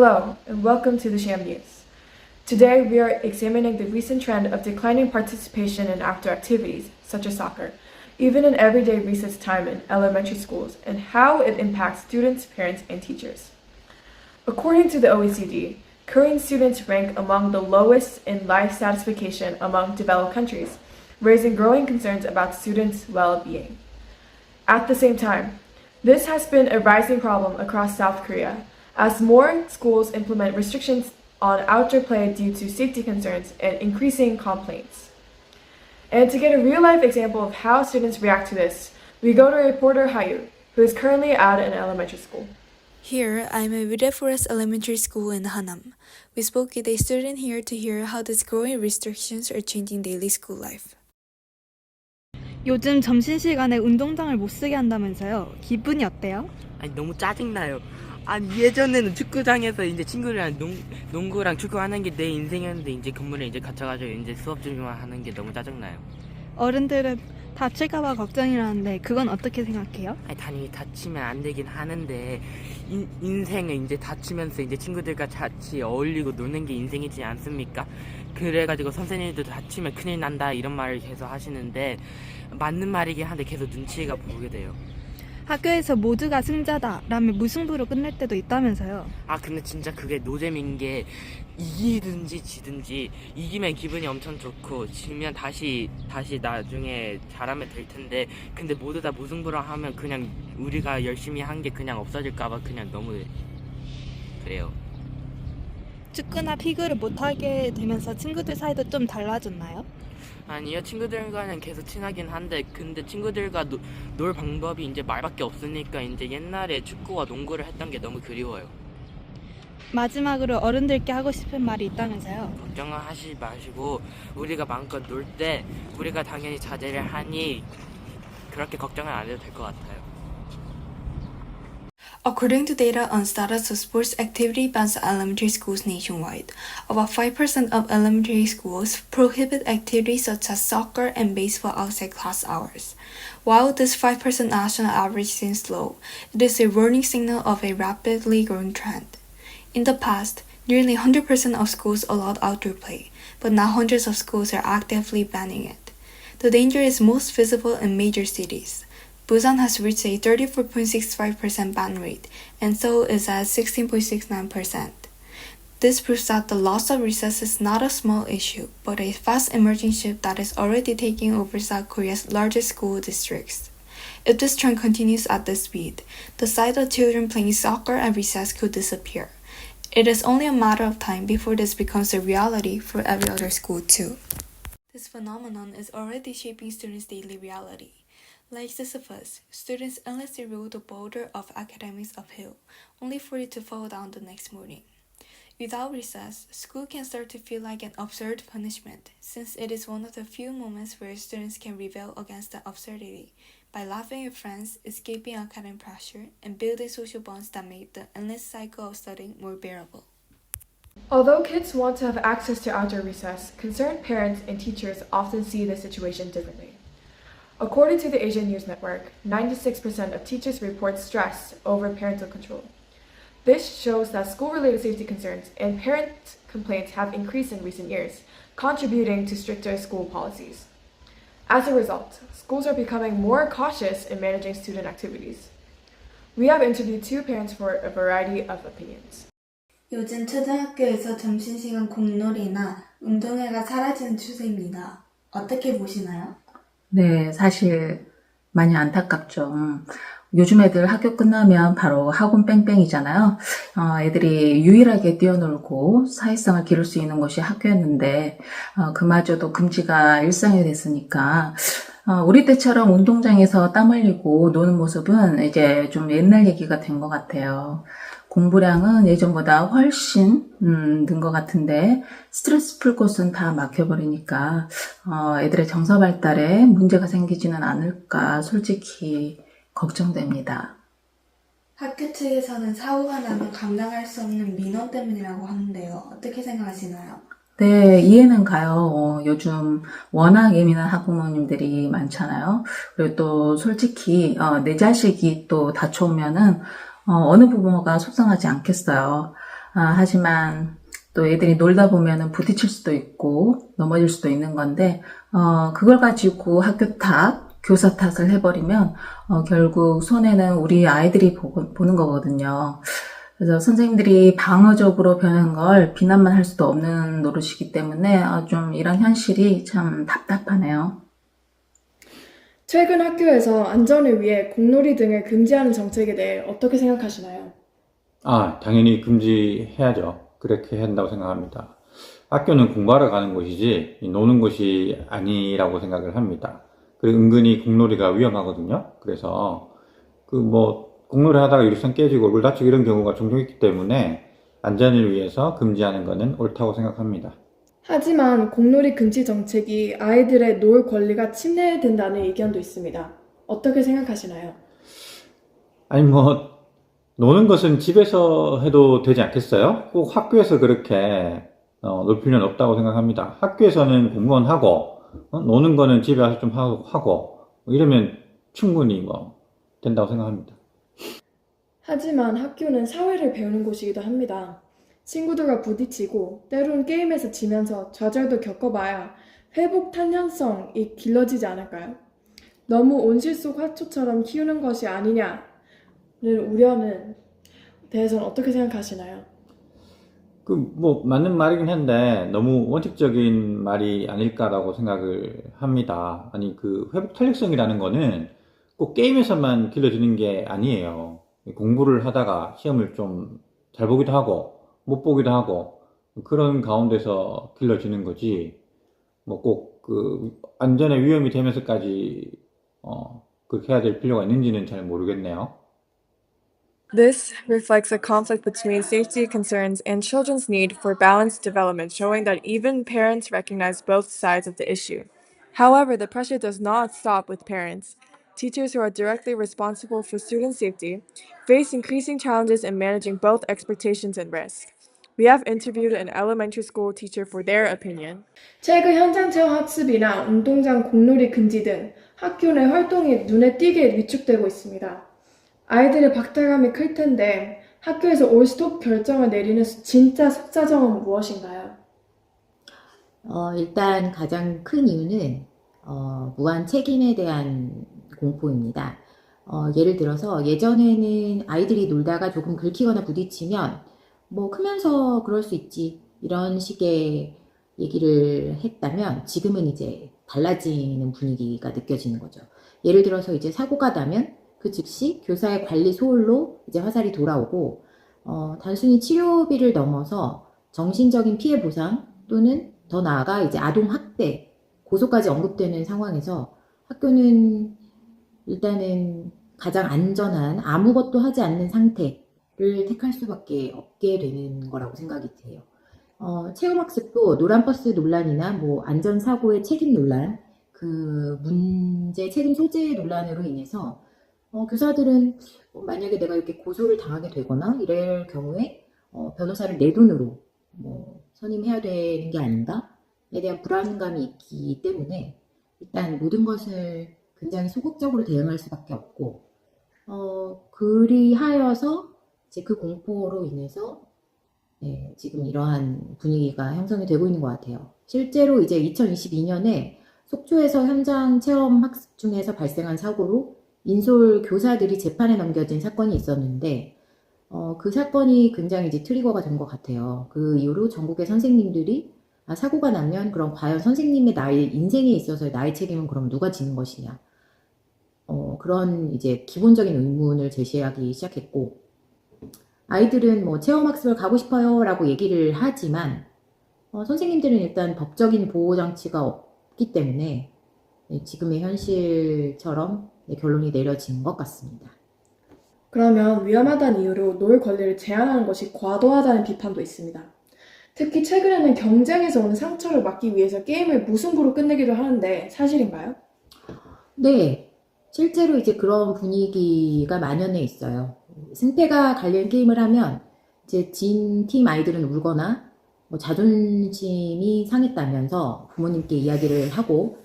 Hello, and welcome to the Sham News. Today, we are examining the recent trend of declining participation in outdoor activities, such as soccer, even in everyday recess time in elementary schools, and how it impacts students, parents, and teachers. According to the OECD, Korean students rank among the lowest in life satisfaction among developed countries, raising growing concerns about students' well-being. At the same time, this has been a rising problem across South Korea, as more schools implement restrictions on outdoor play due to safety concerns and increasing complaints. And to get a real-life example of how students react to this, we go to reporter Hayu, who is currently at an elementary school. Here, I'm at Vidya Forest Elementary School in Hanam. We spoke with a student here to hear how these growing restrictions are changing daily school life. 요즘 점심시간에 운동장을 못 쓰게 한다면서요? 기분이 어때요? 아니 너무 짜증나요. 아니 예전에는 축구장에서 이제 친구들이랑 농구랑 축구하는 게 내 인생이었는데 이제 건물에 이제 갇혀가지고 이제 수업 중만 하는 게 너무 짜증나요. 어른들은 다칠까봐 걱정이라는데 그건 어떻게 생각해요? 아니 당연히 다치면 안 되긴 하는데 인생을 이제 다치면서 이제 친구들과 같이 어울리고 노는 게 인생이지 않습니까? 그래가지고 선생님들도 다치면 큰일 난다 이런 말을 계속 하시는데 맞는 말이긴 한데 계속 눈치가 보게 돼요. 학교에서 모두가 승자다라면 무승부로 끝낼 때도 있다면서요? 아 근데 진짜 그게 노잼인 게 이기든지 지든지 이기면 기분이 엄청 좋고 지면 다시 나중에 잘하면 될 텐데 근데 모두 다 무승부로 하면 그냥 우리가 열심히 한 게 그냥 없어질까봐 그냥 너무 그래요. 축구나 피구를 못하게 되면서 친구들 사이도 좀 달라졌나요? 아니요, 친구들과는 계속 친하긴 한데 근데 친구들과 놀 방법이 이제 말밖에 없으니까 이제 옛날에 축구와 농구를 했던 게 너무 그리워요. 마지막으로 어른들께 하고 싶은 말이 있다면서요? 걱정은 하지 마시고 우리가 마음껏 놀 때 우리가 당연히 자제를 하니 그렇게 걱정은 안 해도 될 것 같아요. According to data on status of sports activity by elementary schools nationwide, about 5% of elementary schools prohibit activities such as soccer and baseball outside class hours. While this 5% national average seems low, it is a warning signal of a rapidly growing trend. In the past, nearly 100% of schools allowed outdoor play, but now hundreds of schools are actively banning it. The danger is most visible in major cities. Busan has reached a 34.65% ban rate, and Seoul is at 16.69%. This proves that the loss of recess is not a small issue, but a fast emerging shift that is already taking over South Korea's largest school districts. If this trend continues at this speed, the sight of children playing soccer at recess could disappear. It is only a matter of time before this becomes a reality for every other school too. This phenomenon is already shaping students' daily reality. Like Sisyphus, students endlessly roll the boulder of academics uphill, only for it to fall down the next morning. Without recess, school can start to feel like an absurd punishment, since it is one of the few moments where students can rebel against the absurdity by laughing with friends, escaping academic pressure, and building social bonds that make the endless cycle of studying more bearable. Although kids want to have access to outdoor recess, concerned parents and teachers often see the situation differently. According to the Asian News Network, 96% of teachers report stress over parental control. This shows that school-related safety concerns and parent complaints have increased in recent years, contributing to stricter school policies. As a result, schools are becoming more cautious in managing student activities. We have interviewed two parents for a variety of opinions. 요즘 초등학교에서 점심시간 공놀이나 운동회가 사라지는 추세입니다. 어떻게 보시나요? 네, 사실 많이 안타깝죠. 요즘 애들 학교 끝나면 바로 학원 뺑뺑이잖아요. 애들이 유일하게 뛰어놀고 사회성을 기를 수 있는 곳이 학교였는데 그마저도 금지가 일상이 됐으니까 우리 때처럼 운동장에서 땀 흘리고 노는 모습은 이제 좀 옛날 얘기가 된 것 같아요. 공부량은 예전보다 훨씬 는 것 같은데 스트레스 풀 곳은 다 막혀버리니까 애들의 정서 발달에 문제가 생기지는 않을까 솔직히 걱정됩니다. 학교 측에서는 사고가 나면 감당할 수 없는 민원 때문이라고 하는데요. 어떻게 생각하시나요? 네, 이해는 가요. 요즘 워낙 예민한 학부모님들이 많잖아요. 그리고 또 솔직히 내 자식이 또 다쳐오면은 어느 부모가 속상하지 않겠어요. 하지만 또 애들이 놀다 보면은 부딪힐 수도 있고 넘어질 수도 있는 건데, 그걸 가지고 학교 탓, 교사 탓을 해버리면, 결국 손해는 우리 아이들이 보는 거거든요. 그래서 선생님들이 방어적으로 변한 걸 비난만 할 수도 없는 노릇이기 때문에, 좀 이런 현실이 참 답답하네요. 최근 학교에서 안전을 위해 공놀이 등을 금지하는 정책에 대해 어떻게 생각하시나요? 당연히 금지해야죠. 그렇게 해야 한다고 생각합니다. 학교는 공부하러 가는 곳이지 노는 곳이 아니라고 생각을 합니다. 그리고 은근히 공놀이가 위험하거든요. 그래서 공놀이 하다가 유리창 깨지고 얼굴 다치고 이런 경우가 종종 있기 때문에 안전을 위해서 금지하는 것은 옳다고 생각합니다. 하지만 공놀이 금지 정책이 아이들의 놀 권리가 침해된다는 의견도 있습니다. 어떻게 생각하시나요? 노는 것은 집에서 해도 되지 않겠어요? 꼭 학교에서 그렇게 놀 필요는 없다고 생각합니다. 학교에서는 공부는 하고 노는 거는 집에 와서 좀 하고 이러면 충분히 된다고 생각합니다. 하지만 학교는 사회를 배우는 곳이기도 합니다. 친구들과 부딪히고 때론 게임에서 지면서 좌절도 겪어봐야 회복 탄력성이 길러지지 않을까요? 너무 온실 속 화초처럼 키우는 것이 아니냐는 우려는 대해서는 어떻게 생각하시나요? 맞는 말이긴 한데 너무 원칙적인 말이 아닐까라고 생각을 합니다. 회복 탄력성이라는 거는 꼭 게임에서만 길러지는 게 아니에요. 공부를 하다가 시험을 좀 잘 보기도 하고 못 보기도 하고 그런 가운데서 길러지는 거지 꼭 안전에 위험이 되면서까지 그렇게 해야 될 필요가 있는지는 잘 모르겠네요. This reflects a conflict between safety concerns and children's need for balanced development, showing that even parents recognize both sides of the issue. However, the pressure does not stop with parents. Teachers who are directly responsible for student safety face increasing challenges in managing both expectations and risk. We have interviewed an elementary school teacher for their opinion. 최근 현장 체험 학습이나 운동장 공놀이 금지 등 학교 내 활동이 눈에 띄게 위축되고 있습니다. 아이들의 박탈감이 클 텐데 학교에서 올 스톱 결정을 내리는 진짜 속사정은 무엇인가요? 일단 가장 큰 이유는 무한 책임에 대한 공포입니다. 예를 들어서 예전에는 아이들이 놀다가 조금 긁히거나 부딪히면 크면서 그럴 수 있지 이런 식의 얘기를 했다면 지금은 이제 달라지는 분위기가 느껴지는 거죠. 예를 들어서 이제 사고가 나면 그 즉시 교사의 관리 소홀로 이제 화살이 돌아오고 단순히 치료비를 넘어서 정신적인 피해 보상 또는 더 나아가 이제 아동 학대 고소까지 언급되는 상황에서 학교는 일단은 가장 안전한 아무것도 하지 않는 상태를 택할 수밖에 없게 되는 거라고 생각이 돼요. 체험학습도 노란버스 논란이나 안전사고의 책임 논란, 그 문제 책임 소재 논란으로 인해서 교사들은 만약에 내가 이렇게 고소를 당하게 되거나 이럴 경우에 변호사를 내 돈으로 선임해야 되는 게 아닌가에 대한 불안감이 있기 때문에 일단 모든 것을 굉장히 소극적으로 대응할 수밖에 없고 그리하여서 이제 그 공포로 인해서 지금 이러한 분위기가 형성이 되고 있는 것 같아요. 실제로 이제 2022년에 속초에서 현장 체험 학습 중에서 발생한 사고로 인솔 교사들이 재판에 넘겨진 사건이 있었는데 그 사건이 굉장히 이제 트리거가 된 것 같아요. 그 이후로 전국의 선생님들이 사고가 나면 그럼 과연 선생님의 인생에 있어서의 나의 책임은 그럼 누가 지는 것이냐 그런 이제 기본적인 의문을 제시하기 시작했고 아이들은 체험학습을 가고 싶어요 라고 얘기를 하지만 선생님들은 일단 법적인 보호장치가 없기 때문에 지금의 현실처럼 결론이 내려진 것 같습니다. 그러면 위험하다는 이유로 놀 권리를 제한하는 것이 과도하다는 비판도 있습니다. 특히 최근에는 경쟁에서 오는 상처를 막기 위해서 게임을 무승부로 끝내기도 하는데 사실인가요? 네, 실제로 이제 그런 분위기가 만연해 있어요. 승패가 갈린 게임을 하면 이제 진 팀 아이들은 울거나 자존심이 상했다면서 부모님께 이야기를 하고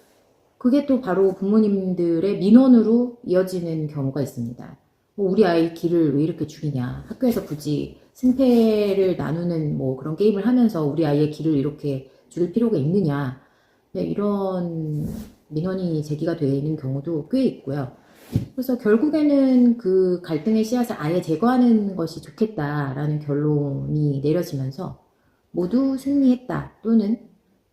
그게 또 바로 부모님들의 민원으로 이어지는 경우가 있습니다. 뭐 우리 아이 길을 왜 이렇게 죽이냐. 학교에서 굳이 승패를 나누는 뭐 그런 게임을 하면서 우리 아이의 길을 이렇게 죽일 필요가 있느냐. 네, 이런 민원이 제기가 되어 있는 경우도 꽤 있고요. 그래서 결국에는 그 갈등의 씨앗을 아예 제거하는 것이 좋겠다라는 결론이 내려지면서 모두 승리했다 또는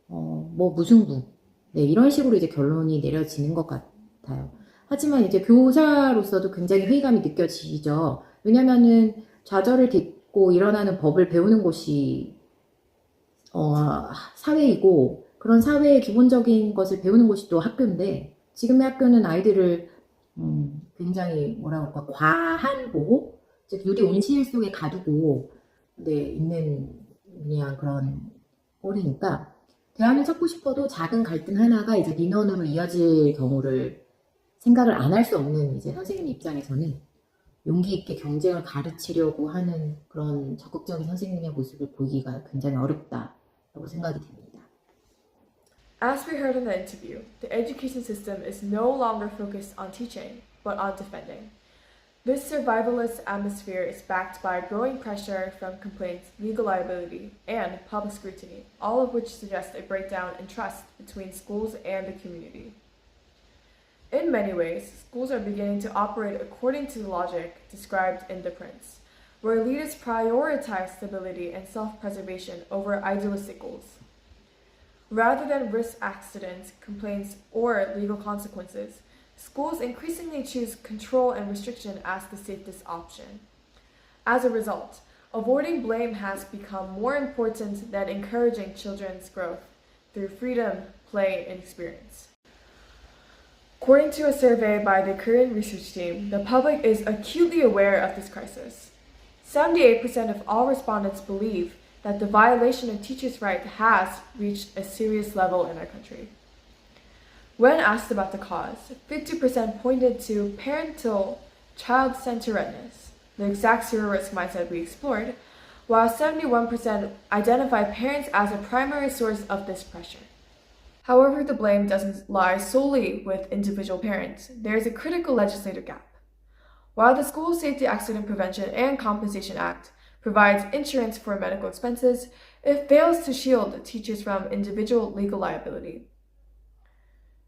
뭐 무승부 네, 이런 식으로 이제 결론이 내려지는 것 같아요. 하지만 이제 교사로서도 굉장히 회의감이 느껴지죠. 왜냐면은 좌절을 딛고 일어나는 법을 배우는 곳이 사회이고 그런 사회의 기본적인 것을 배우는 곳이 또 학교인데 지금의 학교는 아이들을 굉장히 뭐라 그럴까 과한 보호, 즉 유리 온실 속에 가두고 네, 있는 그냥 그런 꼴이니까 대안을 찾고 싶어도 작은 갈등 하나가 이제 민원으로 이어질 경우를 생각을 안 할 수 없는 이제 선생님 입장에서는 용기 있게 경쟁을 가르치려고 하는 그런 적극적인 선생님의 모습을 보기가 굉장히 어렵다라고 생각이 됩니다. As we heard in the interview, the education system is no longer focused on teaching, but on defending. This survivalist atmosphere is backed by growing pressure from complaints, legal liability, and public scrutiny, all of which suggest a breakdown in trust between schools and the community. In many ways, schools are beginning to operate according to the logic described in The Prince, where leaders prioritize stability and self-preservation over idealistic goals. Rather than risk accidents, complaints, or legal consequences, schools increasingly choose control and restriction as the safest option. As a result, avoiding blame has become more important than encouraging children's growth through freedom, play, and experience. According to a survey by the Korean research team, the public is acutely aware of this crisis. 78% of all respondents believe that the violation of teachers' rights has reached a serious level in our country. When asked about the cause, 50% pointed to parental child-centeredness, the exact zero-risk mindset we explored, while 71% identify parents as a primary source of this pressure. However, the blame doesn't lie solely with individual parents. There is a critical legislative gap. While the School Safety Accident Prevention and Compensation Act provides insurance for medical expenses, it fails to shield teachers from individual legal liability.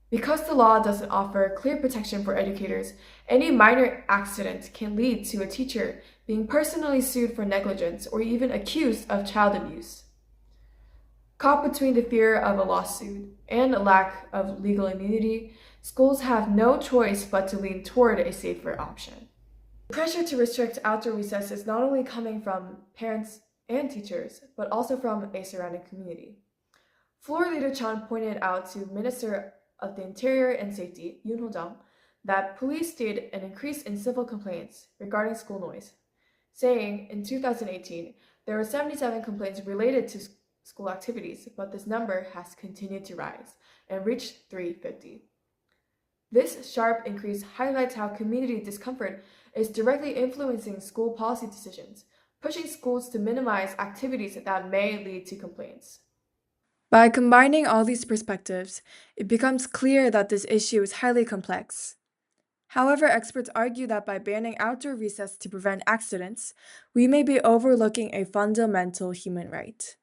Because the law doesn't offer clear protection for educators, any minor accident can lead to a teacher being personally sued for negligence or even accused of child abuse. Caught between the fear of a lawsuit and a lack of legal immunity, schools have no choice but to lean toward a safer option. The pressure to restrict outdoor recess is not only coming from parents and teachers, but also from a surrounding community. Floor Leader Chan pointed out to Minister of the Interior and Safety, Yoon Ho-jung, that police did an increase in civil complaints regarding school noise, saying in 2018 there were 77 complaints related to school activities, but this number has continued to rise and reached 350. This sharp increase highlights how community discomfort is directly influencing school policy decisions, pushing schools to minimize activities that may lead to complaints. By combining all these perspectives, it becomes clear that this issue is highly complex. However, experts argue that by banning outdoor recess to prevent accidents, we may be overlooking a fundamental human right.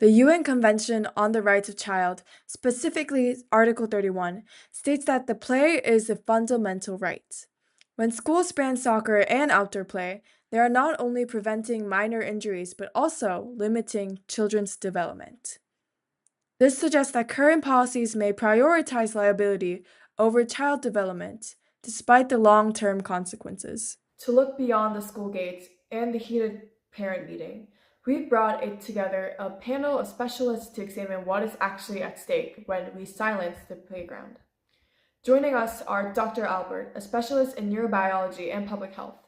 The UN Convention on the Rights of Child, specifically Article 31, states that the play is a fundamental right. When schools ban soccer and outdoor play, they are not only preventing minor injuries but also limiting children's development. This suggests that current policies may prioritize liability over child development, despite the long-term consequences. To look beyond the school gates and the heated parent meeting, we've brought together a panel of specialists to examine what is actually at stake when we silence the playground. Joining us are Dr. Albert, a specialist in neurobiology and public health,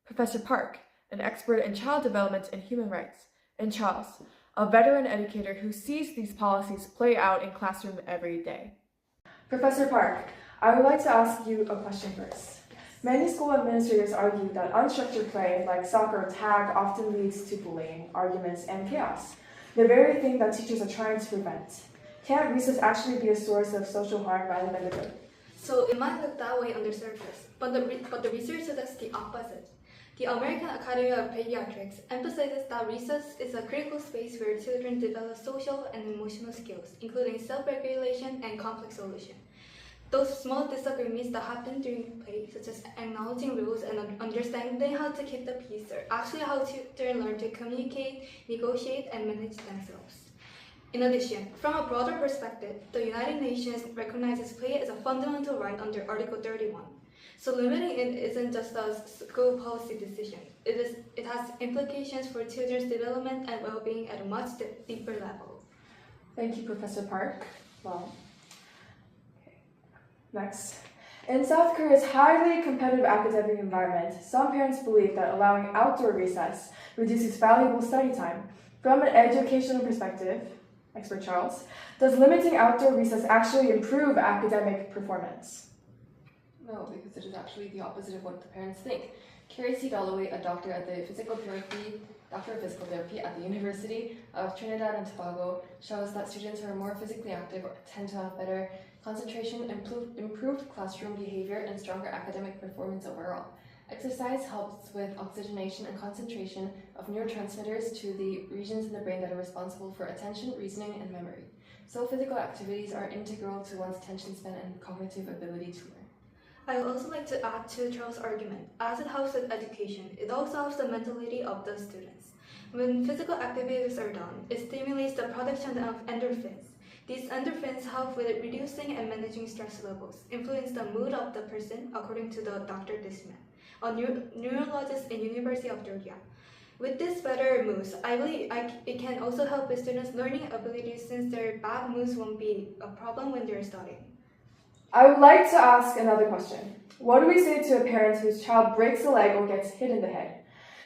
Professor Park, an expert in child development and human rights, and Charles, a veteran educator who sees these policies play out in classroom every day. Professor Park, I would like to ask you a question first. Many school administrators argue that unstructured play, like soccer or tag, often leads to bullying, arguments, and chaos, the very thing that teachers are trying to prevent. Can't recess actually be a source of social harm rather than the good? So it might look that way on the surface, but the research suggests the opposite. The American Academy of Pediatrics emphasizes that recess is a critical space where children develop social and emotional skills, including self-regulation and conflict solution. Those small disagreements that happen during play, such as acknowledging rules and understanding how to keep the peace, are actually how children learn to communicate, negotiate, and manage themselves. In addition, from a broader perspective, the United Nations recognizes play as a fundamental right under Article 31. So limiting it isn't just a school policy decision. It has implications for children's development and well-being at a much deeper level. Thank you, Professor Park. Well, okay. Next. In South Korea's highly competitive academic environment, some parents believe that allowing outdoor recess reduces valuable study time. From an educational perspective, expert Charles, does limiting outdoor recess actually improve academic performance? No, because it is actually the opposite of what the parents think. Carrie C. Dalloway, a doctor of physical therapy at the University of Trinidad and Tobago, shows that students who are more physically active tend to have better concentration, improved classroom behavior, and stronger academic performance overall. Exercise helps with oxygenation and concentration of neurotransmitters to the regions in the brain that are responsible for attention, reasoning, and memory. So physical activities are integral to one's attention span and cognitive ability to learn. I would also like to add to Charles' argument. As it helps with education, it also helps the mentality of the students. When physical activities are done, it stimulates the production of endorphins. These endorphins help with reducing and managing stress levels, influence the mood of the person, according to the Dr. Disman, a neurologist in University of Georgia. With this better moods, I believe it can also help with students' learning abilities, since their bad moods won't be a problem when they're studying. I would like to ask another question. What do we say to a parent whose child breaks a leg or gets hit in the head?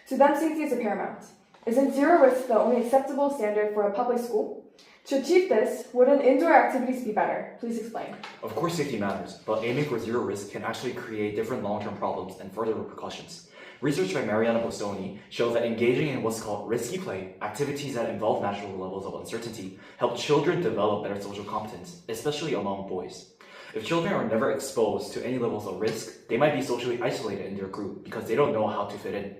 To them, safety is paramount. Isn't zero risk the only acceptable standard for a public school? To achieve this, wouldn't indoor activities be better? Please explain. Of course safety matters, but aiming for zero risk can actually create different long-term problems and further repercussions. Research by Mariana Bostoni shows that engaging in what's called risky play, activities that involve natural levels of uncertainty, help children develop better social competence, especially among boys. If children are never exposed to any levels of risk, they might be socially isolated in their group because they don't know how to fit in.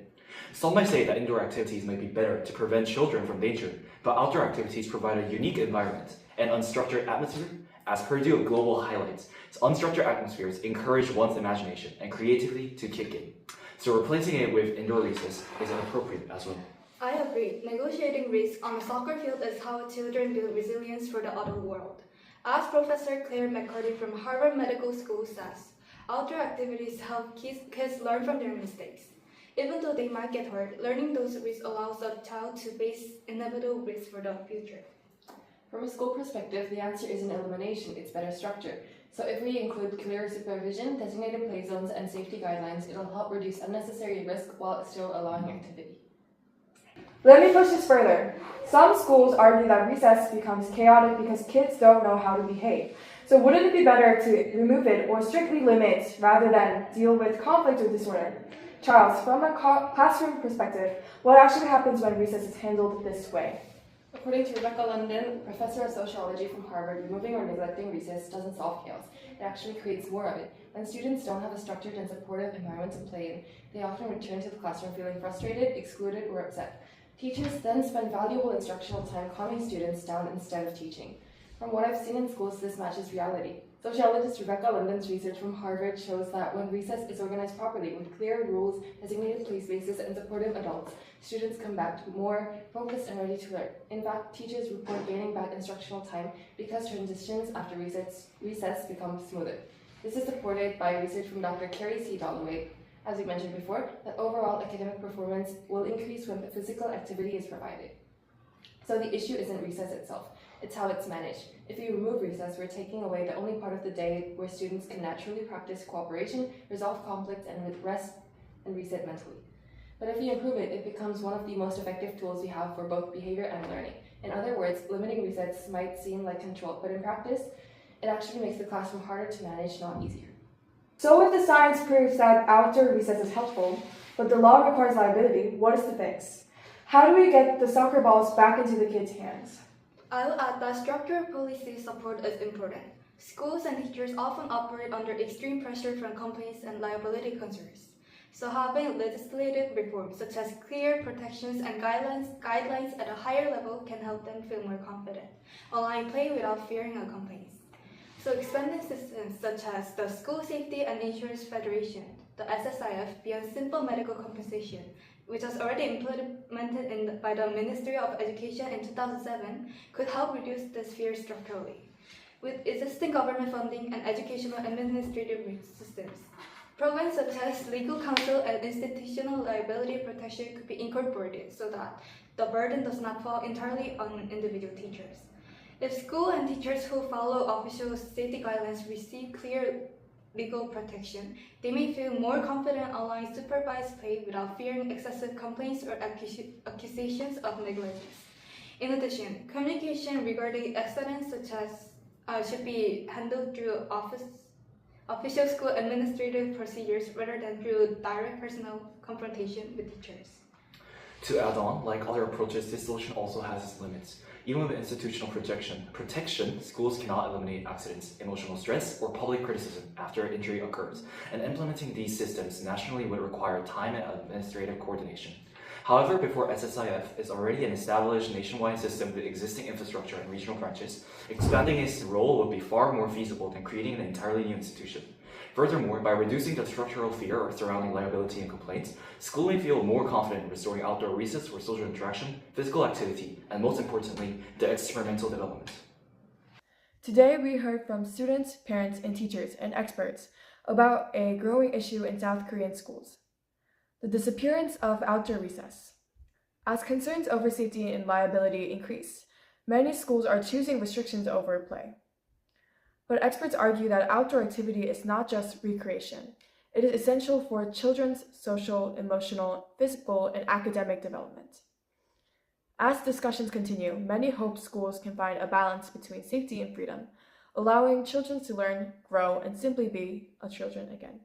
Some might say that indoor activities might be better to prevent children from danger, but outdoor activities provide a unique environment and unstructured atmosphere. As Purdue Global highlights, unstructured atmospheres encourage one's imagination and creativity to kick in. So replacing it with indoor recess is inappropriate as well. I agree. Negotiating risk on a soccer field is how children build resilience for the adult world. As Professor Claire McCarty from Harvard Medical School says, outdoor activities help kids learn from their mistakes. Even though they might get hurt, learning those risks allows a child to face inevitable risks for the future. From a school perspective, the answer isn't elimination, it's better structure. So if we include clear supervision, designated play zones, and safety guidelines, it'll help reduce unnecessary risk while still allowing activity. Let me push this further. Some schools argue that recess becomes chaotic because kids don't know how to behave. So wouldn't it be better to remove it or strictly limit rather than deal with conflict or disorder? Charles, from a classroom perspective, what actually happens when recess is handled this way? According to Rebecca London, professor of sociology from Harvard, removing or neglecting recess doesn't solve chaos. It actually creates more of it. When students don't have a structured and supportive environment to play in, they often return to the classroom feeling frustrated, excluded, or upset. Teachers then spend valuable instructional time calming students down instead of teaching. From what I've seen in schools, this matches reality. Sociologist Rebecca London's research from Harvard shows that when recess is organized properly, with clear rules, designated play spaces, and supportive adults, students come back more focused and ready to learn. In fact, teachers report gaining back instructional time because transitions after recess become smoother. This is supported by research from Dr. Carrie C. Dalloway, as we mentioned before, that overall academic performance will increase when physical activity is provided. So the issue isn't recess itself, it's how it's managed. If we remove recess, we're taking away the only part of the day where students can naturally practice cooperation, resolve conflicts, and rest and reset mentally. But if we improve it, it becomes one of the most effective tools we have for both behavior and learning. In other words, limiting recess might seem like control, but in practice, it actually makes the classroom harder to manage, not easier. So if the science proves that outdoor recess is helpful, but the law requires liability, what is the fix? How do we get the soccer balls back into the kids' hands? I will add that structural policy support is important. Schools and teachers often operate under extreme pressure from companies and liability concerns. So having legislative reforms such as clear protections and guidelines at a higher level can help them feel more confident, allowing play without fearing of complaints. So expanding systems such as the School Safety and Insurance Federation, the SSIF, beyond simple medical compensation, which was already implemented by the Ministry of Education in 2007, could help reduce this fear structurally. With existing government funding and educational administrative systems, programs such as legal counsel and institutional liability protection could be incorporated so that the burden does not fall entirely on individual teachers. If school and teachers who follow official safety guidelines receive clear legal protection, they may feel more confident allowing supervised play without fearing excessive complaints or accusations of negligence. In addition, communication regarding accidents such as should be handled through official school administrative procedures rather than through direct personal confrontation with teachers. To add on, like other approaches, this solution also has its limits. Even with institutional protection, schools cannot eliminate accidents, emotional stress, or public criticism after injury occurs, and implementing these systems nationally would require time and administrative coordination. However, before SSIF is already an established nationwide system with existing infrastructure and regional branches, expanding its role would be far more feasible than creating an entirely new institution. Furthermore, by reducing the structural fear surrounding liability and complaints, school may feel more confident in restoring outdoor recess for social interaction, physical activity, and most importantly, the experimental development. Today, we heard from students, parents, and teachers and experts about a growing issue in South Korean schools: the disappearance of outdoor recess. As concerns over safety and liability increase, many schools are choosing restrictions over play. But experts argue that outdoor activity is not just recreation. It is essential for children's social, emotional, physical, and academic development. As discussions continue, many hope schools can find a balance between safety and freedom, allowing children to learn, grow, and simply be children again.